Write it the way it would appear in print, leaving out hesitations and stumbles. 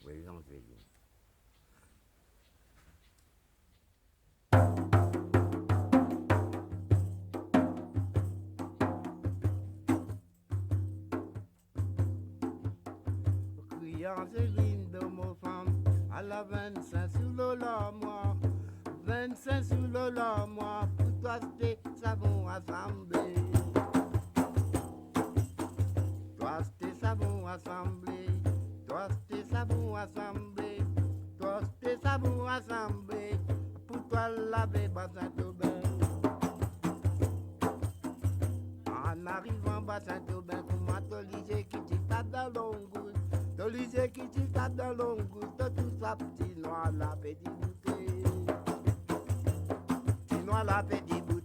Oui, j'en sais bien. Criant Céline de mon femme, à la 25 sous l'eau moi. 25 sous l'eau moi, pour toi c'était savon assemblé. Toi c'était savon assemblé. Toi c'était savon assemblé. Toi c'était savon assemblé. Pour toi laver bassin Saint-Aubin. En arrivant bas Saint-Aubin, pour moi t'olise qui t'y tape dans l'ongouille. T'olise qui t'y tape dans l'ongouille. T'as tout ça petit noir la petit bouteille. Petit noir la petit bouteille.